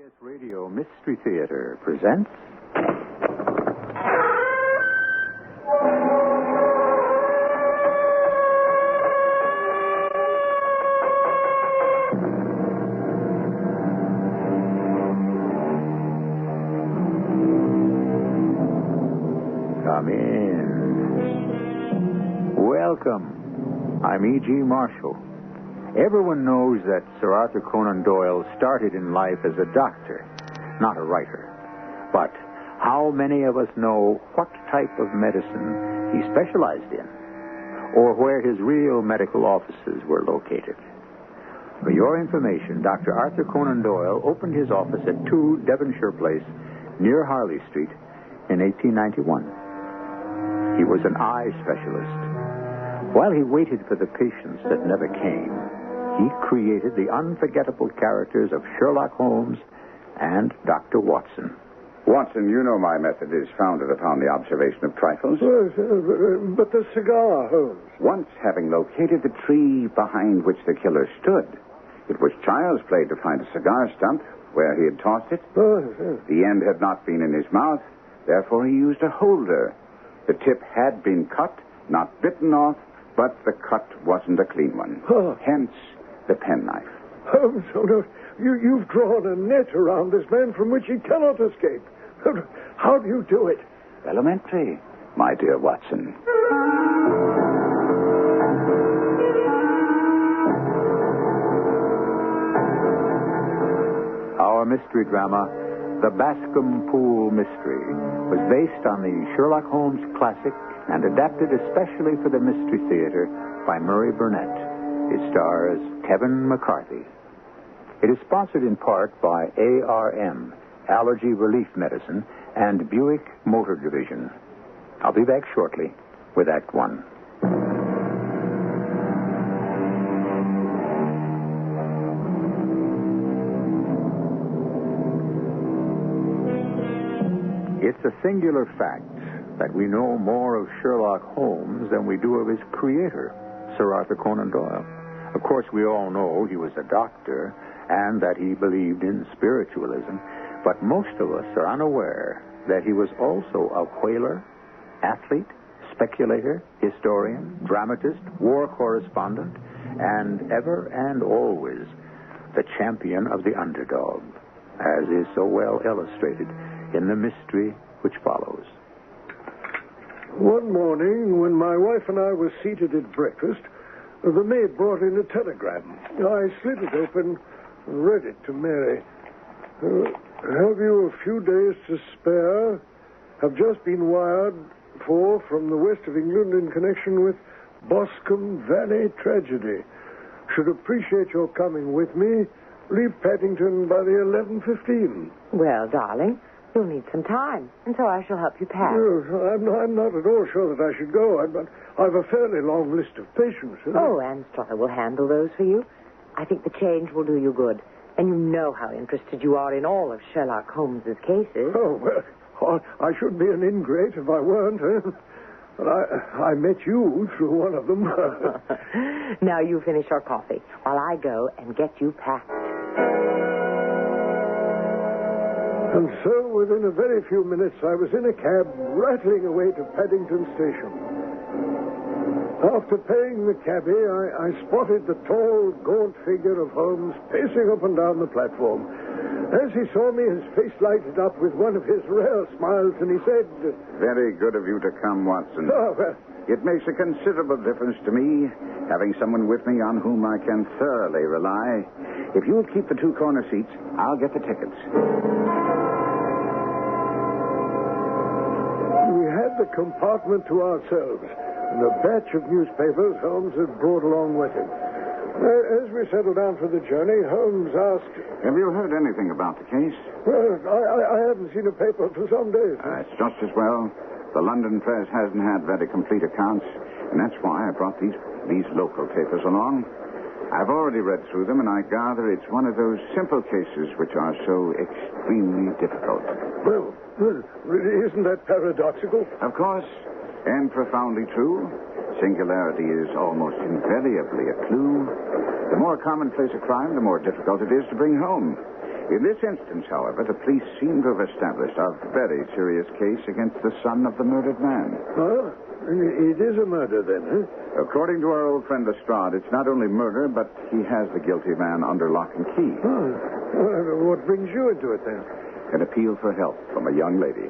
CBS Radio Mystery Theater presents... Come in. Welcome. I'm E.G. Marshall. Everyone knows that Sir Arthur Conan Doyle started in life as a doctor, not a writer. But how many of us know what type of medicine he specialized in, or where his real medical offices were located? For your information, Dr. Arthur Conan Doyle opened his office at 2 Devonshire Place, near Harley Street, in 1891. He was an eye specialist. While he waited for the patients that never came, he created the unforgettable characters of Sherlock Holmes and Dr. Watson. Watson, you know my method is founded upon the observation of trifles. But the cigar, Holmes. Once having located the tree behind which the killer stood, it was child's play to find a cigar stump where he had tossed it. The end had not been in his mouth, therefore he used a holder. The tip had been cut, not bitten off, but the cut wasn't a clean one. Hence, the penknife. Holmes, no, you've drawn a net around this man from which he cannot escape. How do you do it? Elementary, my dear Watson. Our mystery drama, The Boscombe Pool Mystery, was based on the Sherlock Holmes classic and adapted especially for the Mystery Theater by Murray Burnett. It stars Kevin McCarthy. It is sponsored in part by ARM, Allergy Relief Medicine, and Buick Motor Division. I'll be back shortly with Act One. It's a singular fact that we know more of Sherlock Holmes than we do of his creator, Sir Arthur Conan Doyle. Of course, we all know he was a doctor and that he believed in spiritualism, but most of us are unaware that he was also a whaler, athlete, speculator, historian, dramatist, war correspondent, and ever and always the champion of the underdog, as is so well illustrated in the mystery which follows. One morning, when my wife and I were seated at breakfast, the maid brought in a telegram. I slid it open and read it to Mary. Have you a few days to spare? Have just been wired for from the west of England in connection with Boscombe Valley tragedy. Should appreciate your coming with me. Leave Paddington by the 11:15. Well, darling, you'll need some time, and so I shall help you pack. I'm not at all sure that I should go. I've a fairly long list of patients. Oh, Anne Stoller will handle those for you. I think the change will do you good. And you know how interested you are in all of Sherlock Holmes's cases. Oh, well, I should be an ingrate if I weren't. But I met you through one of them. Now you finish your coffee while I go and get you packed. And so, within a very few minutes, I was in a cab rattling away to Paddington Station. After paying the cabbie, I spotted the tall, gaunt figure of Holmes pacing up and down the platform. As he saw me, his face lighted up with one of his rare smiles, and he said... Very good of you to come, Watson. Oh, well... It makes a considerable difference to me, having someone with me on whom I can thoroughly rely. If you'll keep the 2 corner seats, I'll get the tickets. We had the compartment to ourselves, and a batch of newspapers Holmes had brought along with him. As we settled down for the journey, Holmes asked... Have you heard anything about the case? Well, I haven't seen a paper for some days. It's just as well. The London press hasn't had very complete accounts, and that's why I brought these local papers along. I've already read through them, and I gather it's one of those simple cases which are so extremely difficult. Well, isn't that paradoxical? Of course, and profoundly true. Singularity is almost invariably a clue. The more commonplace a crime, the more difficult it is to bring home. In this instance, however, the police seem to have established a very serious case against the son of the murdered man. Oh, it is a murder then, huh? According to our old friend Lestrade, it's not only murder, but he has the guilty man under lock and key. Oh, well, what brings you into it then? An appeal for help from a young lady.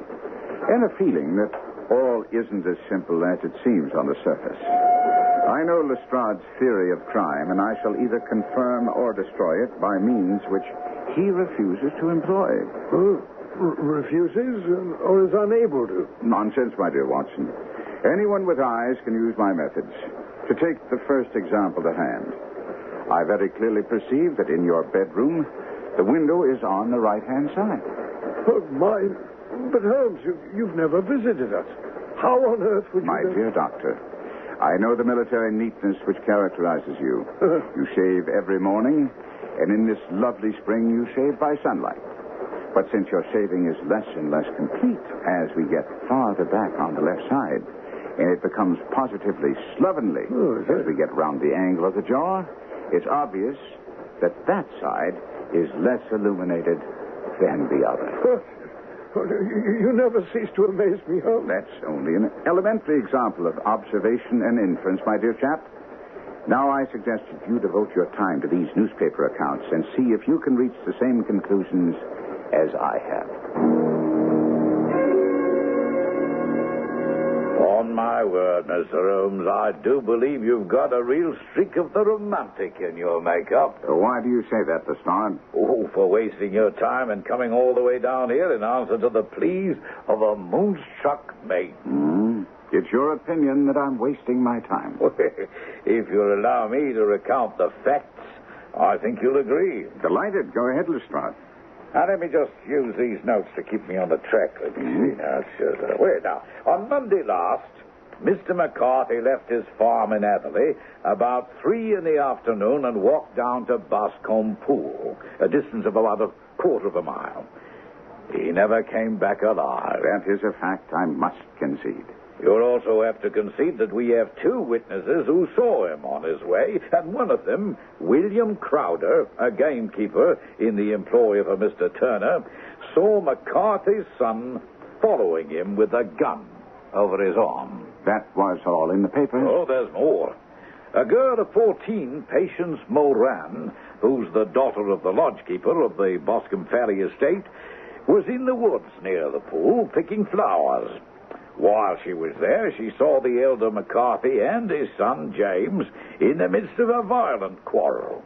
And a feeling that all isn't as simple as it seems on the surface. I know Lestrade's theory of crime, and I shall either confirm or destroy it by means which he refuses to employ. Oh, refuses or is unable to? Nonsense, my dear Watson. Anyone with eyes can use my methods. To take the first example to hand, I very clearly perceive that in your bedroom, the window is on the right-hand side. Oh, my... But, Holmes, you've never visited us. How on earth would you... My dear doctor, I know the military neatness which characterizes you. You shave every morning, and in this lovely spring you shave by sunlight. But since your shaving is less and less complete as we get farther back on the left side, and it becomes positively slovenly as we get round the angle of the jaw, it's obvious that that side is less illuminated than the other. You never cease to amaze me, Holmes. That's only an elementary example of observation and inference, my dear chap. Now I suggest that you devote your time to these newspaper accounts and see if you can reach the same conclusions as I have. On my word, Mr. Holmes, I do believe you've got a real streak of the romantic in your makeup. Why do you say that, Lestrade? Oh, for wasting your time and coming all the way down here in answer to the pleas of a moonstruck maiden. It's your opinion that I'm wasting my time. If you'll allow me to recount the facts, I think you'll agree. Delighted. Go ahead, Lestrade. Now, let me just use these notes to keep me on the track. Let me see now. Wait, now. On Monday last, Mr. McCarthy left his farm in Atherley about 3 p.m. and walked down to Boscombe Pool, a distance of about a quarter of a mile. He never came back alive. That is a fact I must concede. You'll also have to concede that we have 2 witnesses who saw him on his way, and one of them, William Crowder, a gamekeeper in the employ of a Mr. Turner, saw McCarthy's son following him with a gun over his arm. That was all in the papers? Oh, there's more. A girl of 14, Patience Moran, who's the daughter of the lodgekeeper of the Boscombe Ferry estate, was in the woods near the pool picking flowers. While she was there, she saw the elder McCarthy and his son, James, in the midst of a violent quarrel.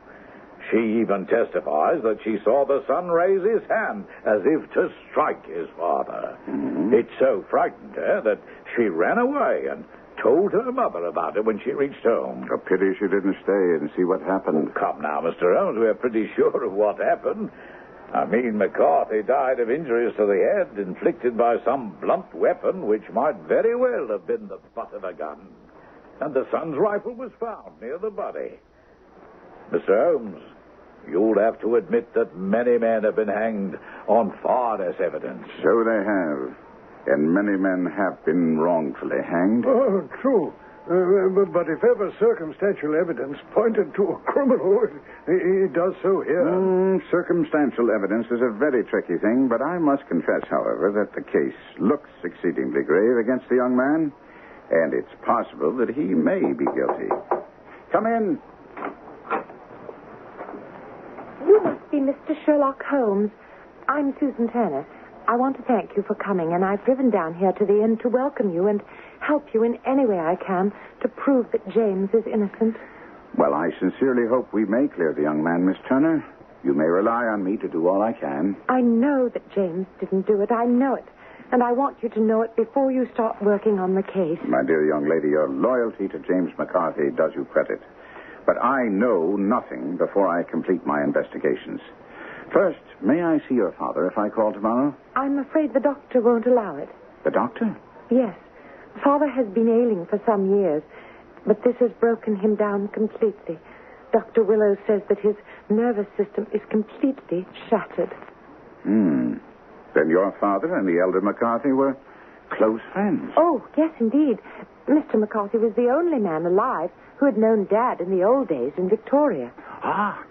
She even testifies that she saw the son raise his hand as if to strike his father. It so frightened her that she ran away and told her mother about it when she reached home. A pity she didn't stay and see what happened. Oh, come now, Mr. Holmes, we're pretty sure of what happened. I mean, McCarthy died of injuries to the head inflicted by some blunt weapon which might very well have been the butt of a gun. And the son's rifle was found near the body. Mr. Holmes, you'll have to admit that many men have been hanged on far less evidence. So they have. And many men have been wrongfully hanged. Oh, true. But if ever circumstantial evidence pointed to a criminal, it does so here. Circumstantial evidence is a very tricky thing, but I must confess, however, that the case looks exceedingly grave against the young man, and it's possible that he may be guilty. Come in. You must be Mr. Sherlock Holmes. I'm Susan Turner. I want to thank you for coming, and I've driven down here to the inn to welcome you and help you in any way I can to prove that James is innocent. Well, I sincerely hope we may clear the young man, Miss Turner. You may rely on me to do all I can. I know that James didn't do it. I know it. And I want you to know it before you start working on the case. My dear young lady, your loyalty to James McCarthy does you credit. But I know nothing before I complete my investigations. First, may I see your father if I call tomorrow? I'm afraid the doctor won't allow it. The doctor? Yes. Father has been ailing for some years, but this has broken him down completely. Dr. Willows says that his nervous system is completely shattered. Then your father and the elder McCarthy were close friends. Oh, yes, indeed. Mr. McCarthy was the only man alive who had known Dad in the old days in Victoria. Ah,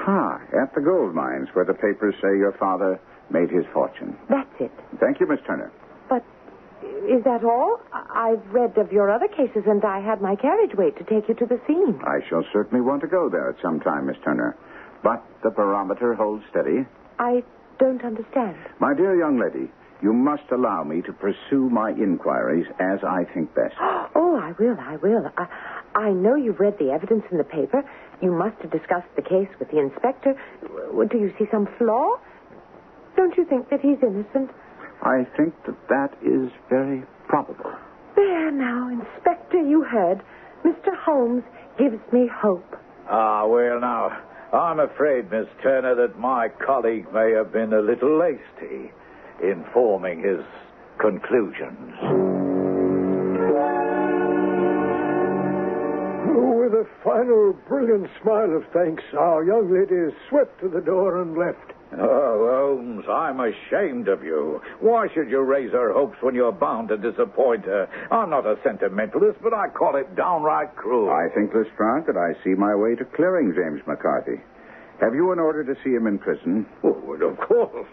Aha, at the gold mines where the papers say your father made his fortune. That's it. Thank you, Miss Turner. But is that all? I've read of your other cases, and I had my carriage wait to take you to the scene. I shall certainly want to go there at some time, Miss Turner. But the barometer holds steady. I don't understand. My dear young lady, you must allow me to pursue my inquiries as I think best. Oh, I will. I know you've read the evidence in the paper. You must have discussed the case with the inspector. Do you see some flaw? Don't you think that he's innocent? I think that is very probable. There now, Inspector, you heard. Mr. Holmes gives me hope. Well, now, I'm afraid, Miss Turner, that my colleague may have been a little hasty in forming his conclusions. With a final brilliant smile of thanks, our young lady swept to the door and left. Oh, Holmes, I'm ashamed of you. Why should you raise her hopes when you're bound to disappoint her? I'm not a sentimentalist, but I call it downright cruel. I think, Lestrade, that I see my way to clearing James McCarthy. Have you an order to see him in prison? Oh, well, of course.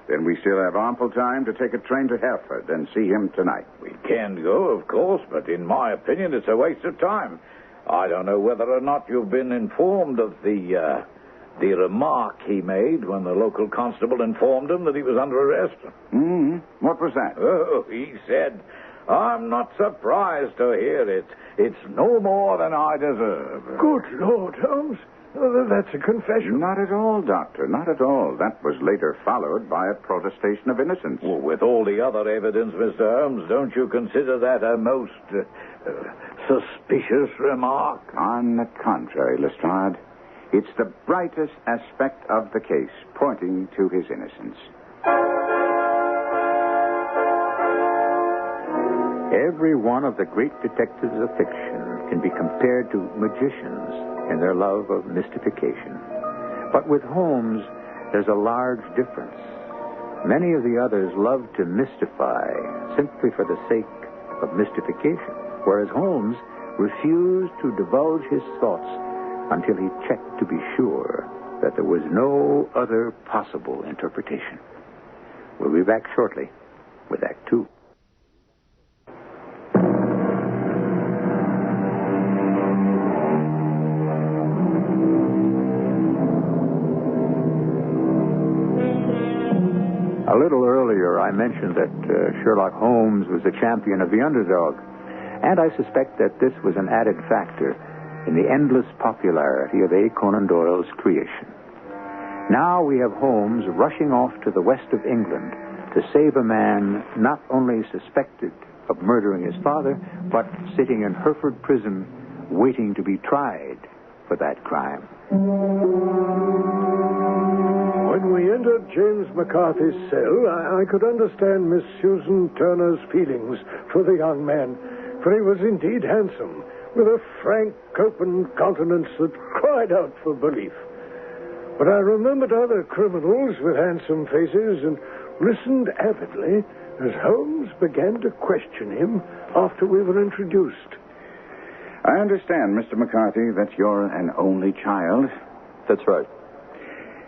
Then we still have ample time to take a train to Hereford and see him tonight. We can go, of course, but in my opinion, it's a waste of time. I don't know whether or not you've been informed of the remark he made when the local constable informed him that he was under arrest. What was that? Oh, he said, "I'm not surprised to hear it. It's no more than I deserve." Good Lord, Holmes. That's a confession. Not at all, Doctor, not at all. That was later followed by a protestation of innocence. Well, with all the other evidence, Mr. Holmes, don't you consider that a most suspicious remark? On the contrary, Lestrade, it's the brightest aspect of the case, pointing to his innocence. Every one of the great detectives of fiction can be compared to magicians in their love of mystification. But with Holmes, there's a large difference. Many of the others love to mystify simply for the sake of mystification, whereas Holmes refused to divulge his thoughts until he checked to be sure that there was no other possible interpretation. We'll be back shortly with Act Two. A little earlier, I mentioned that Sherlock Holmes was a champion of the underdog, and I suspect that this was an added factor in the endless popularity of A. Conan Doyle's creation. Now we have Holmes rushing off to the west of England to save a man not only suspected of murdering his father, but sitting in Hereford prison waiting to be tried for that crime. When we entered James McCarthy's cell, I could understand Miss Susan Turner's feelings for the young man, for he was indeed handsome, with a frank, open countenance that cried out for belief. But I remembered other criminals with handsome faces and listened avidly as Holmes began to question him after we were introduced. I understand, Mr. McCarthy, that you're an only child. That's right.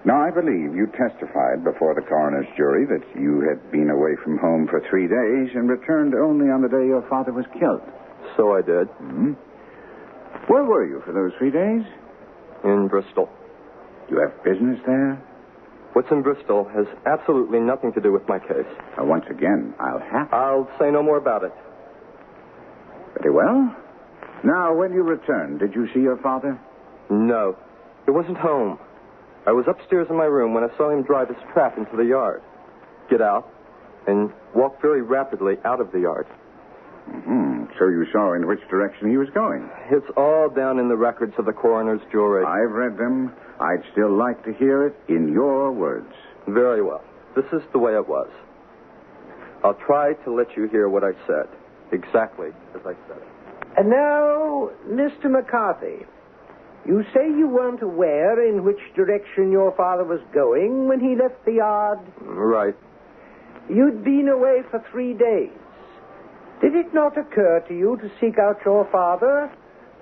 Now, I believe you testified before the coroner's jury that you had been away from home for 3 days and returned only on the day your father was killed. So I did. Where were you for those 3 days? In Bristol. You have business there? What's in Bristol has absolutely nothing to do with my case. Once again, I'll say no more about it. Very well. Now, when you returned, did you see your father? No. He wasn't home. I was upstairs in my room when I saw him drive his trap into the yard, get out, and walk very rapidly out of the yard. So you saw in which direction he was going? It's all down in the records of the coroner's jury. I've read them. I'd still like to hear it in your words. Very well. This is the way it was. I'll try to let you hear what I said, exactly as I said it. And now, Mr. McCarthy, you say you weren't aware in which direction your father was going when he left the yard? Right. You'd been away for 3 days. Did it not occur to you to seek out your father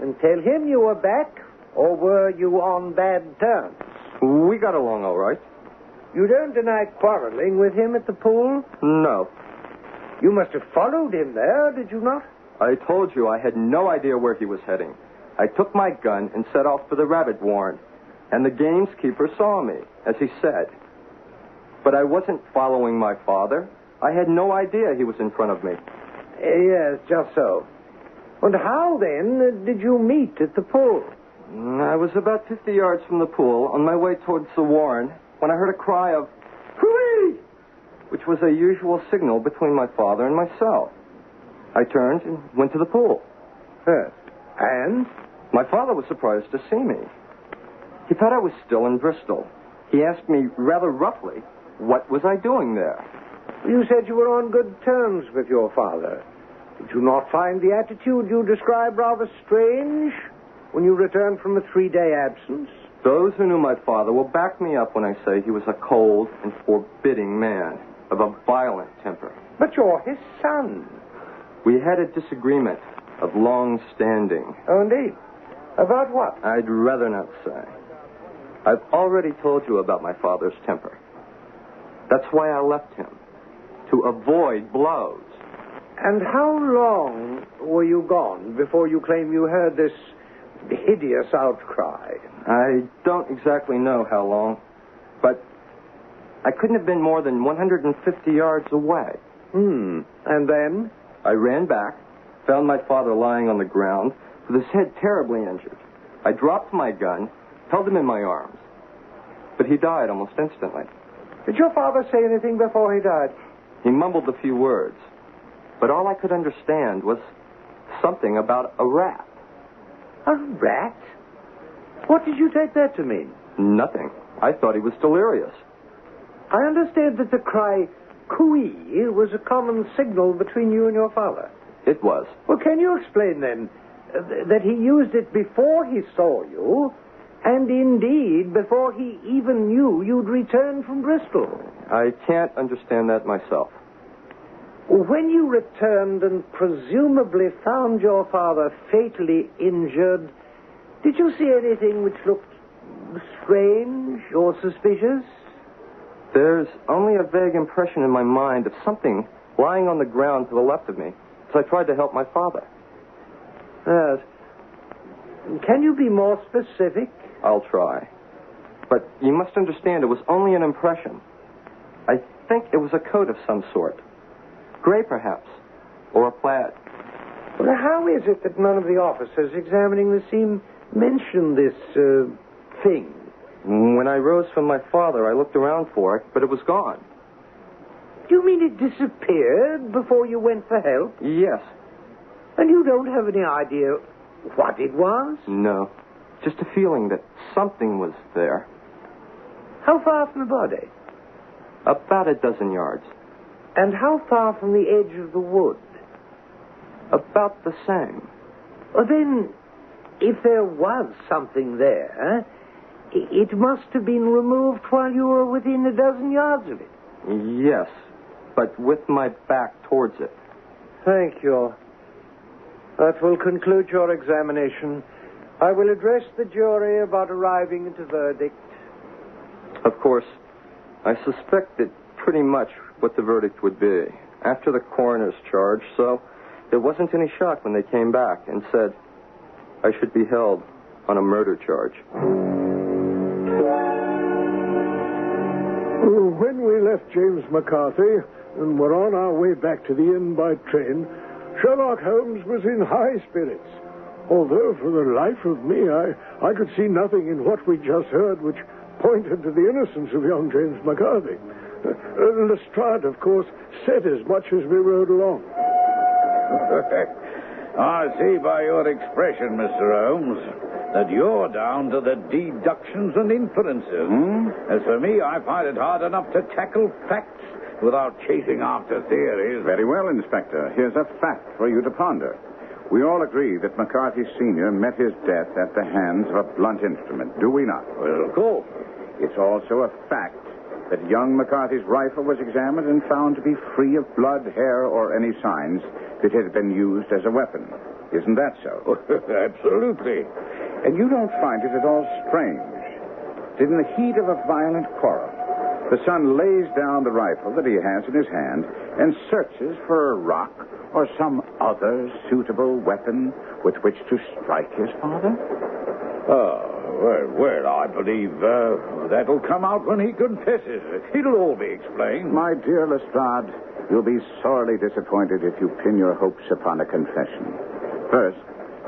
and tell him you were back or were you on bad terms? We got along all right. You don't deny quarreling with him at the pool? No. You must have followed him there, did you not? I told you I had no idea where he was heading. I took my gun and set off for the rabbit warren, and the gamekeeper saw me, as he said. But I wasn't following my father. I had no idea he was in front of me. Yes, just so. And how, then, did you meet at the pool? I was about 50 yards from the pool, on my way towards the warren, when I heard a cry of, "Hooray!" which was a usual signal between my father and myself. I turned and went to the pool. And? My father was surprised to see me. He thought I was still in Bristol. He asked me rather roughly, what was I doing there? You said you were on good terms with your father. Did you not find the attitude you describe rather strange when you returned from a 3-day absence? Those who knew my father will back me up when I say he was a cold and forbidding man of a violent temper. But you're his son. We had a disagreement of long standing. Oh, indeed. About what? I'd rather not say. I've already told you about my father's temper. That's why I left him, to avoid blows. And how long were you gone before you claim you heard this hideous outcry? I don't exactly know how long, but I couldn't have been more than 150 yards away. And then? I ran back, found my father lying on the ground with his head terribly injured. I dropped my gun, held him in my arms, but he died almost instantly. Did your father say anything before he died? He mumbled a few words, but all I could understand was something about a rat. A rat? What did you take that to mean? Nothing. I thought he was delirious. I understand that the cry, "Cooey," was a common signal between you and your father. It was. Well, can you explain, then, that he used it before he saw you, and indeed before he even knew you'd returned from Bristol? I can't understand that myself. When you returned and presumably found your father fatally injured, did you see anything which looked strange or suspicious? There's only a vague impression in my mind of something lying on the ground to the left of me as I tried to help my father. Yes. Can you be more specific? I'll try. But you must understand it was only an impression. I think it was a coat of some sort. Gray, perhaps. Or a plaid. Well, how is it that none of the officers examining the scene mentioned this, thing? When I rose from my father, I looked around for it, but it was gone. Do you mean it disappeared before you went for help? Yes. And you don't have any idea what it was? No. Just a feeling that something was there. How far from the body? About a dozen yards. And how far from the edge of the wood? About the same. Well, then, if there was something there, it must have been removed while you were within a dozen yards of it. Yes, but with my back towards it. Thank you. That will conclude your examination. I will address the jury about arriving at a verdict. Of course, I suspected pretty much what the verdict would be after the coroner's charge, so there wasn't any shock when they came back and said I should be held on a murder charge. When we left James McCarthy and were on our way back to the inn by train, Sherlock Holmes was in high spirits. Although, for the life of me, I could see nothing in what we just heard which pointed to the innocence of young James McCarthy. Lestrade, of course, said as much as we rode along. I see by your expression, Mr. Holmes, that you're down to the deductions and inferences. As for me, I find it hard enough to tackle facts without chasing after theories. Very well, Inspector. Here's a fact for you to ponder. We all agree that McCarthy Sr. met his death at the hands of a blunt instrument, do we not? Well, of course. It's also a fact that young McCarthy's rifle was examined and found to be free of blood, hair, or any signs that it had been used as a weapon. Isn't that so? Absolutely. And you don't find it at all strange that in the heat of a violent quarrel, the son lays down the rifle that he has in his hand and searches for a rock or some other suitable weapon with which to strike his father? Well, I believe that'll come out when he confesses. It'll all be explained. My dear Lestrade, you'll be sorely disappointed if you pin your hopes upon a confession. First,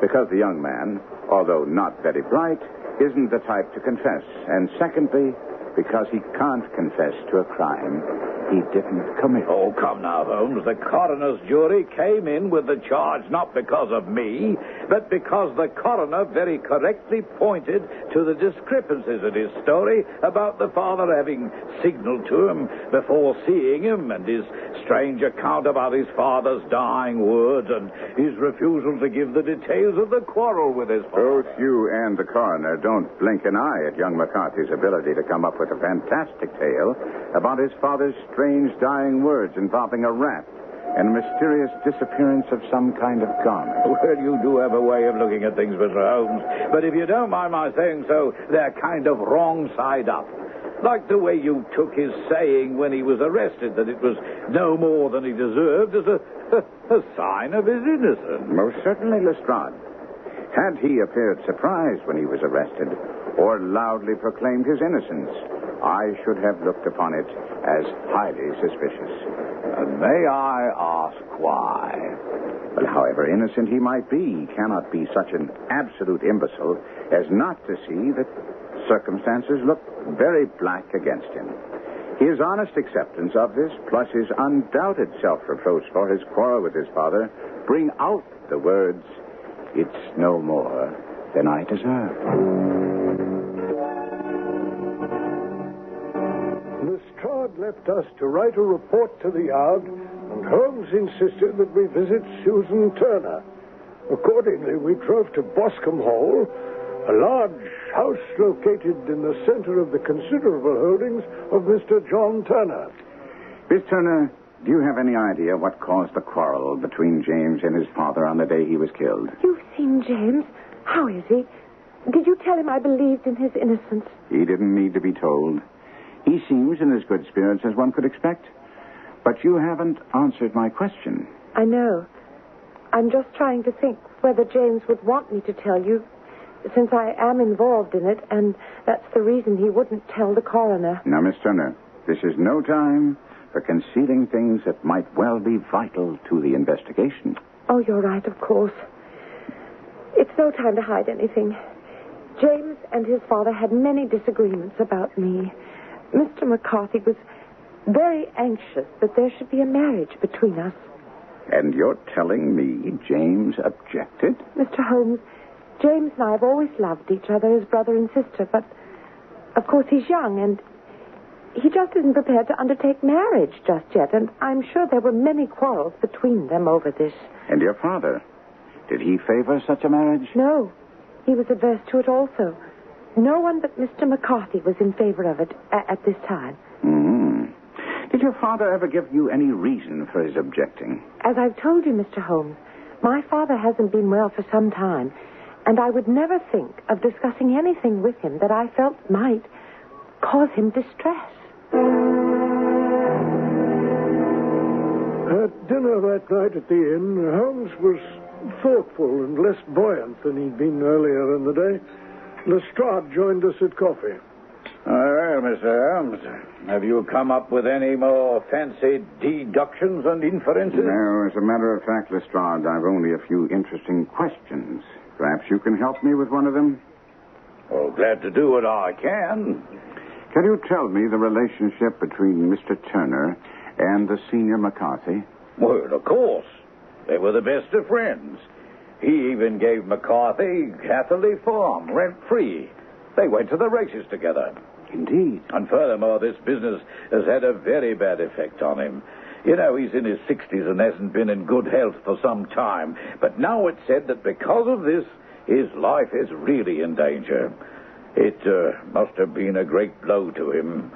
because the young man, although not very bright, isn't the type to confess. And secondly, because he can't confess to a crime he didn't commit. Oh, come now, Holmes. The coroner's jury came in with the charge not because of me, but because the coroner very correctly pointed to the discrepancies in his story about the father having signaled to him before seeing him, and his strange account about his father's dying words, and his refusal to give the details of the quarrel with his father. Both you and the coroner don't blink an eye at young McCarthy's ability to come up with a fantastic tale about his father's strange dying words involving a rat and mysterious disappearance of some kind of garment. Well, you do have a way of looking at things, Mr. Holmes. But if you don't mind my saying so, they're kind of wrong side up. Like the way you took his saying when he was arrested that it was no more than he deserved as a sign of his innocence. Most certainly, Lestrade. Had he appeared surprised when he was arrested or loudly proclaimed his innocence, I should have looked upon it as highly suspicious. May I ask why? Well, however innocent he might be, he cannot be such an absolute imbecile as not to see that circumstances look very black against him. His honest acceptance of this, plus his undoubted self-reproach for his quarrel with his father, bring out the words, "It's no more than I deserve." Lestrade left us to write a report to the Yard, and Holmes insisted that we visit Susan Turner. Accordingly, we drove to Boscombe Hall, a large house located in the center of the considerable holdings of Mr. John Turner. Miss Turner, do you have any idea what caused the quarrel between James and his father on the day he was killed? You've seen James. How is he? Did you tell him I believed in his innocence? He didn't need to be told. He seems in as good spirits as one could expect. But you haven't answered my question. I know. I'm just trying to think whether James would want me to tell you, since I am involved in it, and that's the reason he wouldn't tell the coroner. Now, Miss Turner, this is no time for concealing things that might well be vital to the investigation. Oh, you're right, of course. It's no time to hide anything. James and his father had many disagreements about me. Mr. McCarthy was very anxious that there should be a marriage between us. And you're telling me James objected? Mr. Holmes, James and I have always loved each other as brother and sister, but of course he's young and he just isn't prepared to undertake marriage just yet, and I'm sure there were many quarrels between them over this. And your father? Did he favor such a marriage? No. He was adverse to it also. No one but Mr. McCarthy was in favor of it at this time. Did your father ever give you any reason for his objecting? As I've told you, Mr. Holmes, my father hasn't been well for some time, and I would never think of discussing anything with him that I felt might cause him distress. At dinner that night at the inn, Holmes was thoughtful and less buoyant than he'd been earlier in the day. Lestrade joined us at coffee. Well, Mr. Holmes, have you come up with any more fancy deductions and inferences? No, as a matter of fact, Lestrade, I've only a few interesting questions. Perhaps you can help me with one of them? Oh, glad to do what I can. Can you tell me the relationship between Mr. Turner and the senior McCarthy? Well, of course. They were the best of friends. He even gave McCarthy Hatherley Farm, rent-free. They went to the races together. Indeed. And furthermore, this business has had a very bad effect on him. You know, he's in his 60s and hasn't been in good health for some time. But now it's said that because of this, his life is really in danger. It must have been a great blow to him.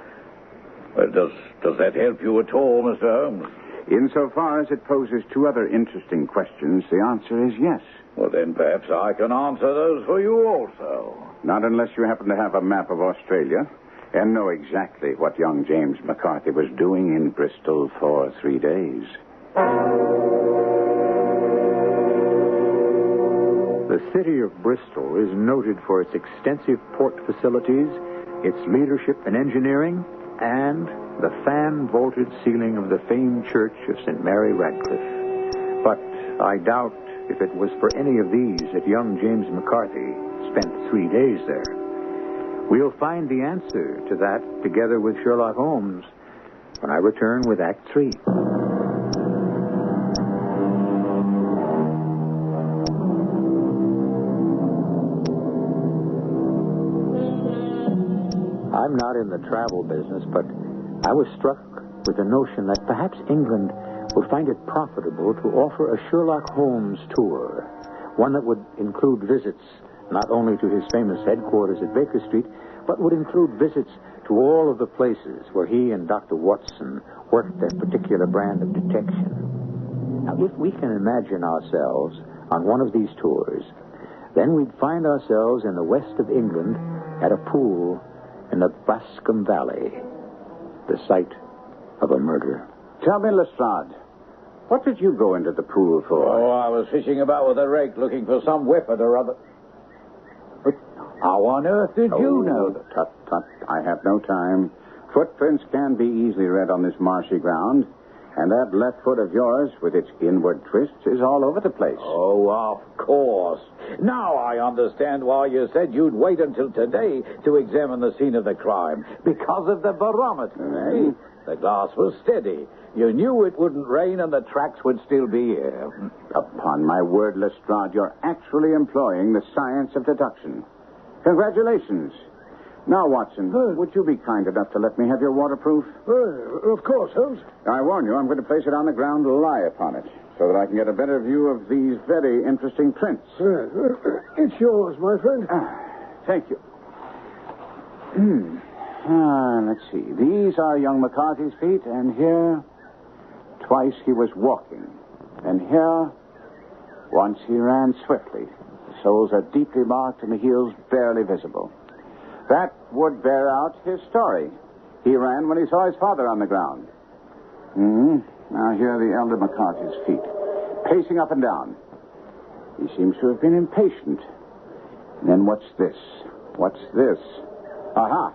Does that help you at all, Mr. Holmes? Insofar as it poses two other interesting questions, the answer is yes. Well, then perhaps I can answer those for you also. Not unless you happen to have a map of Australia and know exactly what young James McCarthy was doing in Bristol for 3 days. The city of Bristol is noted for its extensive port facilities, its leadership in engineering, and the fan-vaulted ceiling of the famed church of St. Mary Radcliffe. But I doubt if it was for any of these that young James McCarthy spent 3 days there. We'll find the answer to that together with Sherlock Holmes when I return with Act 3. I'm not in the travel business, but I was struck with the notion that perhaps England would find it profitable to offer a Sherlock Holmes tour, one that would include visits not only to his famous headquarters at Baker Street, but would include visits to all of the places where he and Dr. Watson worked their particular brand of detection. Now, if we can imagine ourselves on one of these tours, then we'd find ourselves in the west of England at a pool in the Boscombe Valley, the site of a murder. Tell me, Lestrade, what did you go into the pool for? Oh, I was fishing about with a rake looking for some weapon or other. But how on earth did you know? Tut, tut, I have no time. Footprints can be easily read on this marshy ground, and that left foot of yours, with its inward twists, is all over the place. Oh, of course. Now I understand why you said you'd wait until today to examine the scene of the crime. Because of the barometer. The glass was steady. You knew it wouldn't rain and the tracks would still be here. Upon my word, Lestrade, you're actually employing the science of deduction. Congratulations. Now, Watson, would you be kind enough to let me have your waterproof? Of course, Holmes. I warn you, I'm going to place it on the ground to lie upon it, so that I can get a better view of these very interesting prints. It's yours, my friend. Thank you. Let's see. These are young McCarthy's feet, and here, twice he was walking. And here, once he ran swiftly. The soles are deeply marked and the heels barely visible. That would bear out his story. He ran when he saw his father on the ground. Now here are the elder McCarthy's feet, pacing up and down. He seems to have been impatient. And then what's this? What's this? Aha!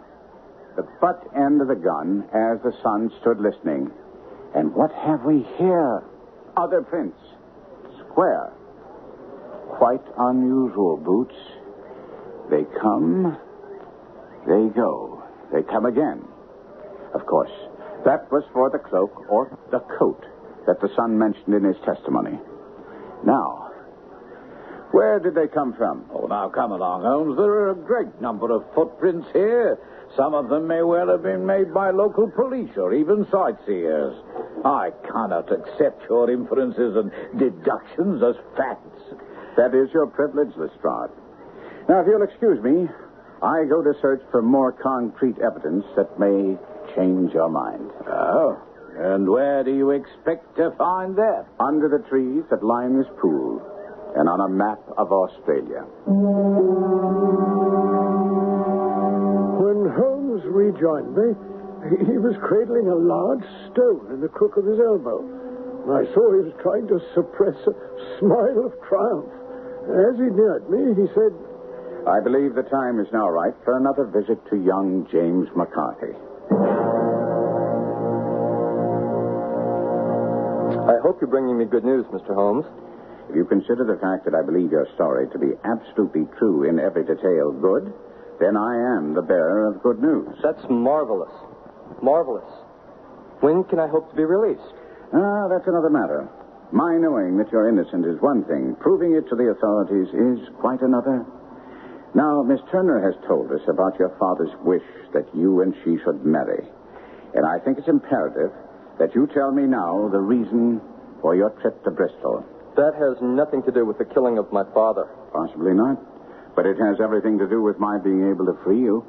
The butt end of the gun as the son stood listening. And what have we here? Other prints. Square. Quite unusual boots. They come... They go. They come again. Of course, that was for the cloak or the coat that the son mentioned in his testimony. Now, where did they come from? Oh, now come along, Holmes. There are a great number of footprints here. Some of them may well have been made by local police or even sightseers. I cannot accept your inferences and deductions as facts. That is your privilege, Lestrade. Now, if you'll excuse me, I go to search for more concrete evidence that may change your mind. Oh, and where do you expect to find that? Under the trees that line this pool and on a map of Australia. When Holmes rejoined me, he was cradling a large stone in the crook of his elbow. I saw he was trying to suppress a smile of triumph. As he neared me, he said, I believe the time is now right for another visit to young James McCarthy. I hope you're bringing me good news, Mr. Holmes. If you consider the fact that I believe your story to be absolutely true in every detail good, then I am the bearer of good news. That's marvelous. Marvelous. When can I hope to be released? That's another matter. My knowing that you're innocent is one thing. Proving it to the authorities is quite another. Now, Miss Turner has told us about your father's wish that you and she should marry. And I think it's imperative that you tell me now the reason for your trip to Bristol. That has nothing to do with the killing of my father. Possibly not. But it has everything to do with my being able to free you.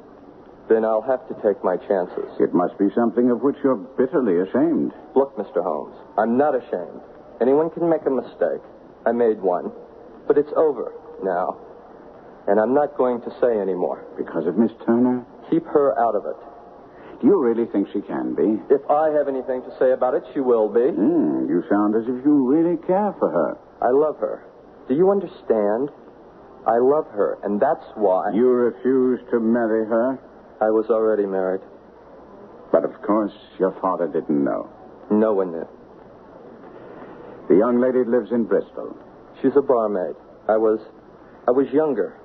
Then I'll have to take my chances. It must be something of which you're bitterly ashamed. Look, Mr. Holmes, I'm not ashamed. Anyone can make a mistake. I made one. But it's over now. And I'm not going to say any more. Because of Miss Turner? Keep her out of it. Do you really think she can be? If I have anything to say about it, she will be. You sound as if you really care for her. I love her. Do you understand? I love her, and that's why... You refused to marry her? I was already married. But, of course, your father didn't know. No one knew. The young lady lives in Bristol. She's a barmaid. I was younger,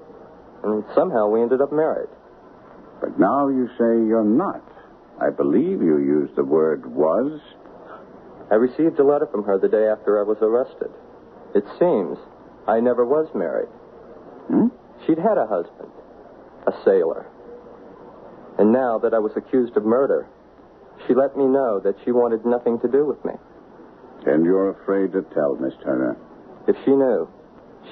and somehow we ended up married. But now you say you're not. I believe you used the word was. I received a letter from her the day after I was arrested. It seems I never was married. She'd had a husband, a sailor. And now that I was accused of murder, she let me know that she wanted nothing to do with me. And you're afraid to tell, Miss Turner? If she knew,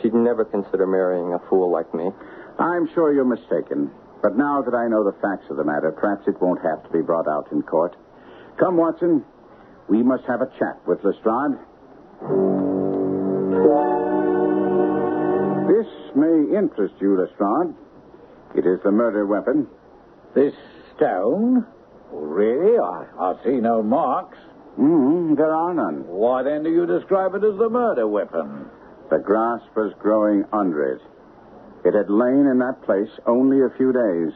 she'd never consider marrying a fool like me. I'm sure you're mistaken. But now that I know the facts of the matter, perhaps it won't have to be brought out in court. Come, Watson. We must have a chat with Lestrade. This may interest you, Lestrade. It is the murder weapon. This stone? Really? I see no marks. There are none. Why then do you describe it as the murder weapon? The grass was growing under it. It had lain in that place only a few days.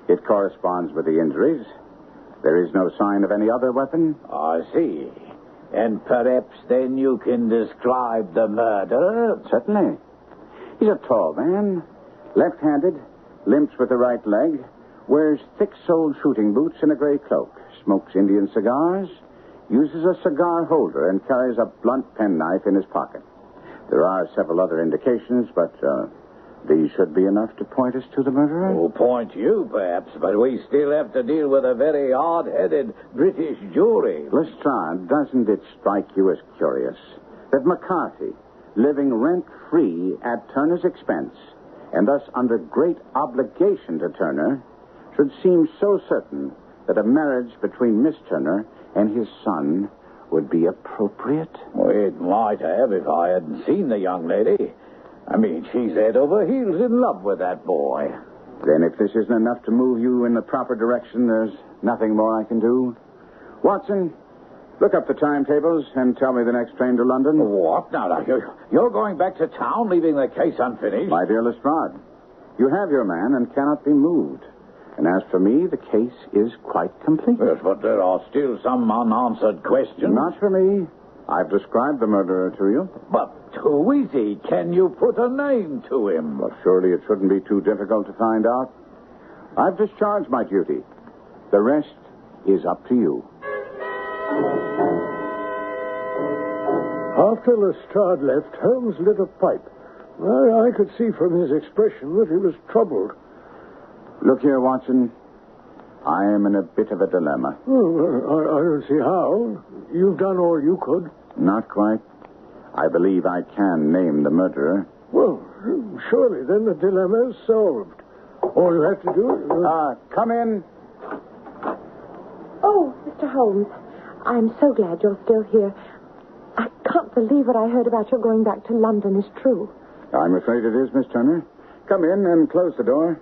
It corresponds with the injuries. There is no sign of any other weapon. I see. And perhaps then you can describe the murderer? Certainly. He's a tall man, left-handed, limps with the right leg, wears thick-soled shooting boots and a gray cloak, smokes Indian cigars, uses a cigar holder, and carries a blunt penknife in his pocket. There are several other indications, but these should be enough to point us to the murderer. Oh, point you, perhaps, but we still have to deal with a very hard-headed British jury. Lestrade, doesn't it strike you as curious that McCarthy, living rent-free at Turner's expense, and thus under great obligation to Turner, should seem so certain that a marriage between Miss Turner and his son would be appropriate? Well, it might have if I hadn't seen the young lady. I mean, she's head over heels in love with that boy. Then if this isn't enough to move you in the proper direction, there's nothing more I can do. Watson, look up the timetables and tell me the next train to London. What? Now, you're going back to town, leaving the case unfinished? My dear Lestrade, you have your man and cannot be moved. And as for me, the case is quite complete. Yes, but there are still some unanswered questions. Not for me. I've described the murderer to you. But who is he? Can you put a name to him? Well, surely it shouldn't be too difficult to find out. I've discharged my duty. The rest is up to you. After Lestrade left, Holmes lit a pipe. I could see from his expression that he was troubled. Look here, Watson. I am in a bit of a dilemma. I don't see how. You've done all you could. Not quite. I believe I can name the murderer. Well, surely then the dilemma is solved. All you have to do is... Come in. Oh, Mr. Holmes, I'm so glad you're still here. I can't believe what I heard about your going back to London is true. I'm afraid it is, Miss Turner. Come in and close the door.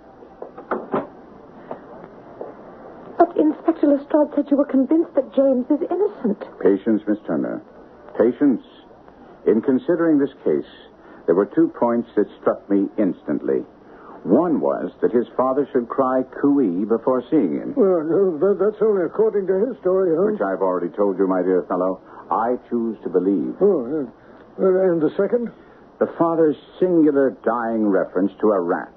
But Inspector Lestrade said you were convinced that James is innocent. Patience, Miss Turner. Patience. In considering this case, there were 2 points that struck me instantly. One was that his father should cry cooey before seeing him. Well, that's only according to his story, huh? Which I've already told you, my dear fellow. I choose to believe. Oh, and the second? The father's singular dying reference to a rat.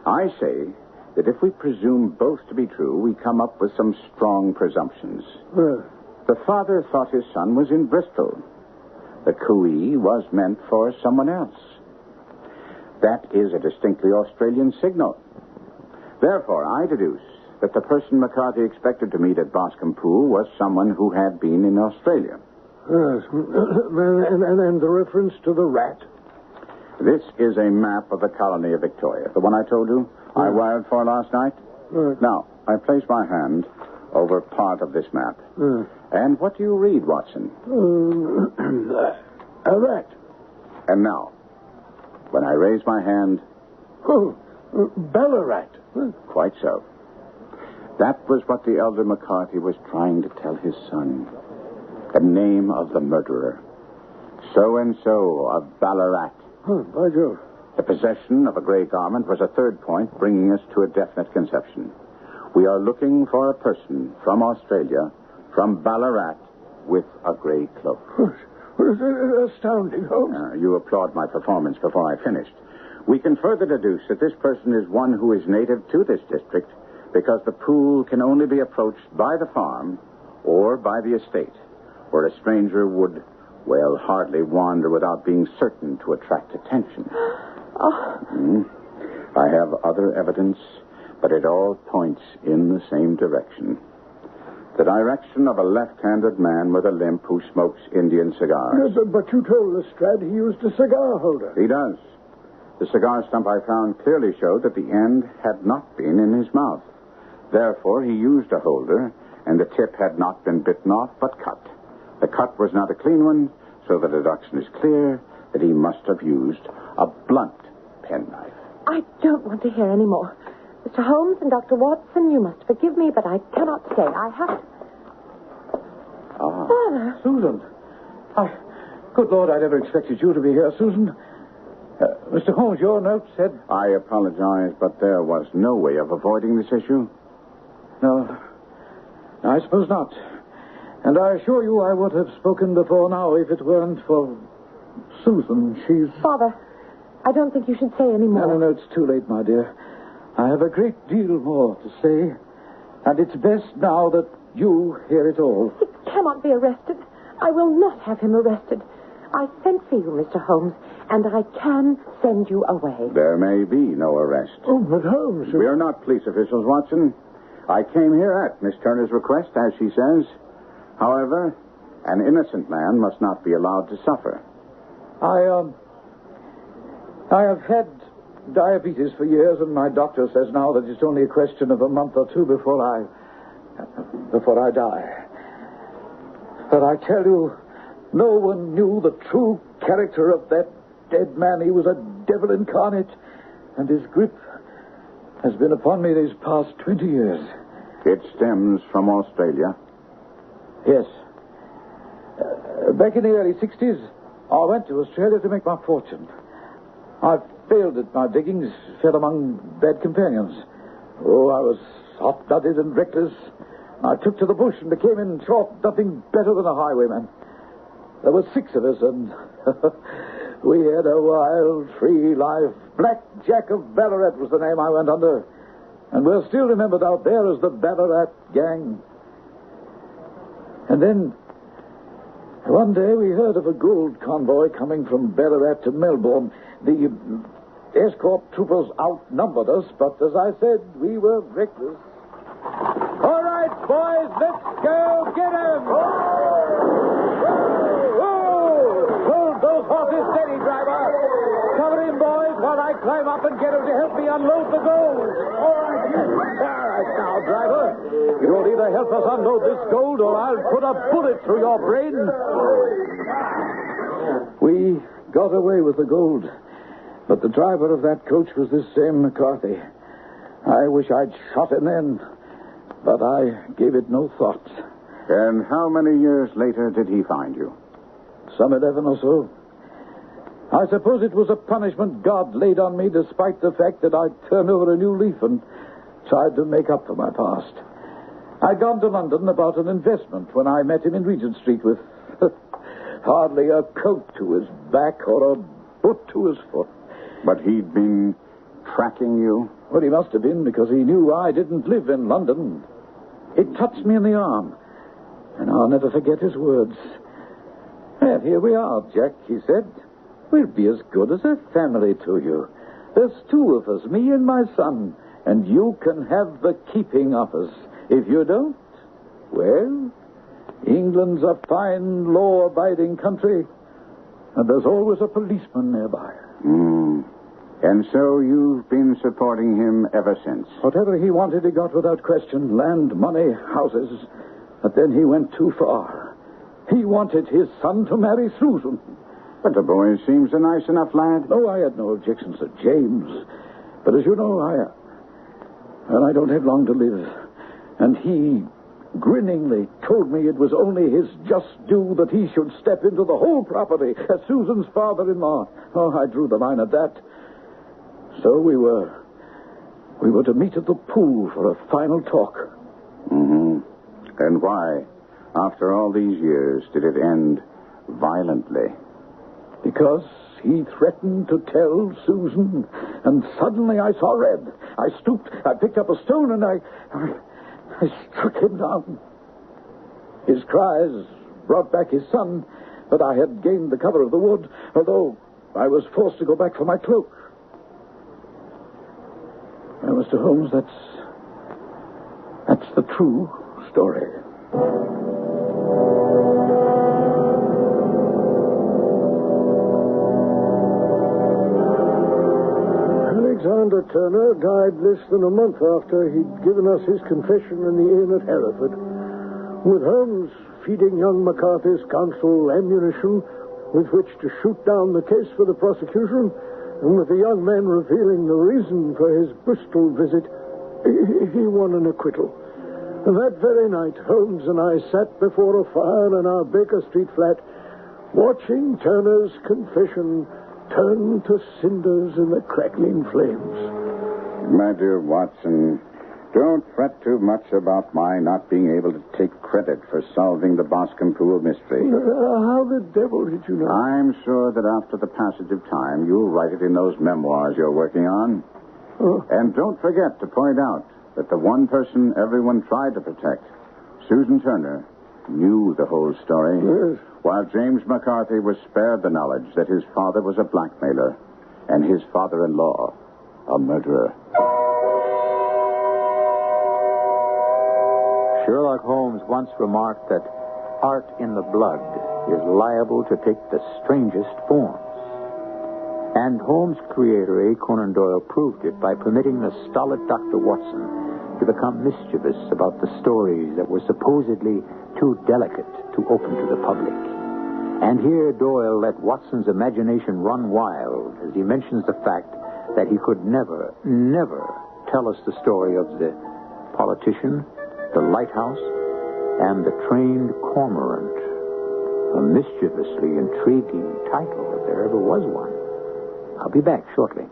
I say that if we presume both to be true, we come up with some strong presumptions. The father thought his son was in Bristol. The cooey was meant for someone else. That is a distinctly Australian signal. Therefore, I deduce that the person McCarthy expected to meet at Boscombe Pool was someone who had been in Australia. Yes. And the reference to the rat? This is a map of the colony of Victoria. The one I told you I wired for last night. Now, I place my hand over part of this map. And what do you read, Watson? A rat. And now, When I raised my hand... Oh, Ballarat. Quite so. That was what the elder McCarthy was trying to tell his son. The name of the murderer. So-and-so of Ballarat. Oh, by Jove. The possession of a gray garment was a third point, bringing us to a definite conception. We are looking for a person from Australia, from Ballarat, with a gray cloak. Astounding, Holmes. You applaud my performance before I finished. We can further deduce that this person is one who is native to this district because the pool can only be approached by the farm or by the estate, where a stranger would, well, hardly wander without being certain to attract attention. I have other evidence, but it all points in the same direction. The direction of a left-handed man with a limp who smokes Indian cigars. Yes, but you told Lestrade he used a cigar holder. He does. The cigar stump I found clearly showed that the end had not been in his mouth. Therefore, he used a holder, and the tip had not been bitten off, but cut. The cut was not a clean one, so the deduction is clear that he must have used a blunt penknife. I don't want to hear any more. Mr. Holmes and Dr. Watson, you must forgive me, but I cannot stay. I have to... Father. Susan. Good Lord, I never expected you to be here, Susan. Mr. Holmes, your note said... I apologize, but there was no way of avoiding this issue. No, I suppose not. And I assure you I would have spoken before now if it weren't for Susan. She's... Father, I don't think you should say any more. No, it's too late, my dear. I have a great deal more to say, and it's best now that you hear it all. He cannot be arrested. I will not have him arrested. I sent for you, Mr. Holmes, and I can send you away. There may be no arrest. Oh, but Holmes... We are not police officials, Watson. I came here at Miss Turner's request, as she says. However, an innocent man must not be allowed to suffer. I have had diabetes for years, and my doctor says now that it's only a question of a month or two before I die. But I tell you, no one knew the true character of that dead man. He was a devil incarnate, and his grip has been upon me these past 20 years. It stems from Australia. Yes. Back in the early 60s, I went to Australia to make my fortune. I failed at my diggings, fell among bad companions. Oh, I was hot-blooded and reckless. I took to the bush and became, in short, nothing better than a highwayman. There were 6 of us, and we had a wild, free life. Black Jack of Ballarat was the name I went under. And we're still remembered out there as the Ballarat Gang. And then, one day we heard of a gold convoy coming from Ballarat to Melbourne. The escort troopers outnumbered us, but as I said, we were reckless. All right, boys, let's go get him! Hold those horses steady, driver. Cover him, boys, while I climb up and get him to help me unload the gold. All right, now, driver. You'll either help us unload this gold or I'll put a bullet through your brain. We got away with the gold, but the driver of that coach was this same McCarthy. I wish I'd shot him then, but I gave it no thought. And how many years later did he find you? Some 11 or so. I suppose it was a punishment God laid on me, despite the fact that I'd turned over a new leaf and tried to make up for my past. I'd gone to London about an investment when I met him in Regent Street with hardly a coat to his back or a boot to his foot. But he'd been tracking you? Well, he must have been, because he knew I didn't live in London. It touched me in the arm, and I'll never forget his words. Well, here we are, Jack, he said. We'll be as good as a family to you. There's 2 of us, me and my son, and you can have the keeping of us. If you don't, well, England's a fine, law-abiding country, and there's always a policeman nearby. And so you've been supporting him ever since? Whatever he wanted, he got without question. Land, money, houses. But then he went too far. He wanted his son to marry Susan. But the boy seems a nice enough lad. No, I had no objections to James. But as you know, I don't have long to live. And he grinningly told me it was only his just due that he should step into the whole property as Susan's father-in-law. Oh, I drew the line at that. So we were to meet at the pool for a final talk. Mm-hmm. And why, after all these years, did it end violently? Because he threatened to tell Susan, and suddenly I saw red. I stooped, I picked up a stone, and I struck him down. His cries brought back his son, but I had gained the cover of the wood, although I was forced to go back for my cloak. Now, Mr. Holmes, that's the true story. Alexander Turner died less than a month after he'd given us his confession in the inn at Hereford. With Holmes feeding young McCarthy's counsel ammunition with which to shoot down the case for the prosecution, and with the young man revealing the reason for his Bristol visit, he won an acquittal. That very night, Holmes and I sat before a fire in our Baker Street flat, watching Turner's confession turn to cinders in the crackling flames. My dear Watson, don't fret too much about my not being able to take credit for solving the Boscombe pool mystery. How the devil did you know? I'm sure that after the passage of time, you'll write it in those memoirs you're working on. Oh. And don't forget to point out that the one person everyone tried to protect, Susan Turner, knew the whole story. Yes. While James McCarthy was spared the knowledge that his father was a blackmailer and his father-in-law a murderer. Sherlock Holmes once remarked that art in the blood is liable to take the strangest forms. And Holmes' creator, A. Conan Doyle, proved it by permitting the stolid Dr. Watson to become mischievous about the stories that were supposedly too delicate to open to the public. And here Doyle let Watson's imagination run wild as he mentions the fact that he could never tell us the story of the politician, the lighthouse, and the trained cormorant. A mischievously intriguing title, if there ever was one. I'll be back shortly.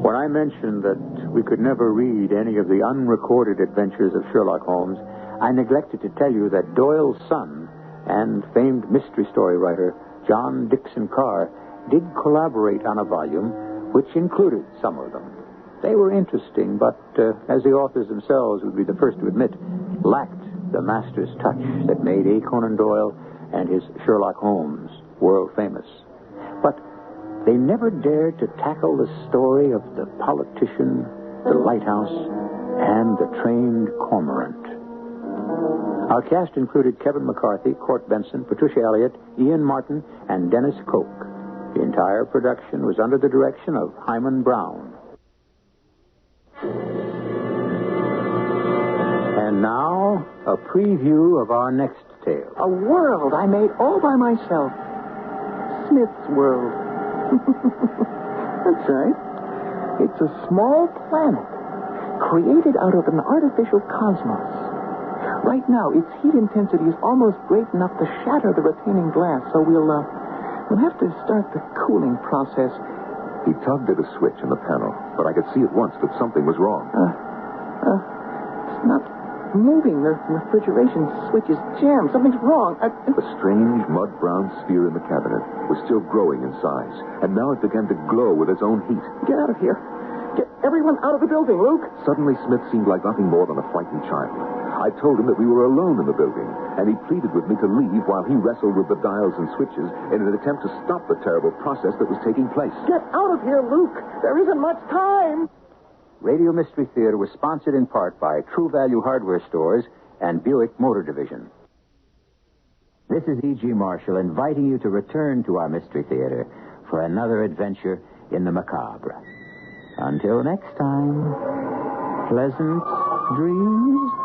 When I mentioned that we could never read any of the unrecorded adventures of Sherlock Holmes, I neglected to tell you that Doyle's son and famed mystery story writer John Dickson Carr did collaborate on a volume which included some of them. They were interesting, but, as the authors themselves would be the first to admit, lacked the master's touch that made A. Conan Doyle and his Sherlock Holmes world famous. But they never dared to tackle the story of the politician, the lighthouse, and the trained cormorant. Our cast included Kevin McCarthy, Court Benson, Patricia Elliott, Ian Martin, and Dennis Koch. The entire production was under the direction of Hyman Brown. And now, a preview of our next tale. A world I made all by myself. Smith's World. That's right. It's a small planet created out of an artificial cosmos. Right now, its heat intensity is almost great enough to shatter the retaining glass, so we'll have to start the cooling process. He tugged at a switch in the panel, but I could see at once that something was wrong. It's not moving. The refrigeration switch is jammed. Something's wrong. The strange mud-brown sphere in the cabinet was still growing in size, and now it began to glow with its own heat. Get out of here. Get everyone out of the building, Luke. Suddenly, Smith seemed like nothing more than a frightened child. I told him that we were alone in the building, and he pleaded with me to leave while he wrestled with the dials and switches in an attempt to stop the terrible process that was taking place. Get out of here, Luke. There isn't much time. Radio Mystery Theater was sponsored in part by True Value Hardware Stores and Buick Motor Division. This is E.G. Marshall inviting you to return to our Mystery Theater for another adventure in the macabre. Until next time, pleasant dreams.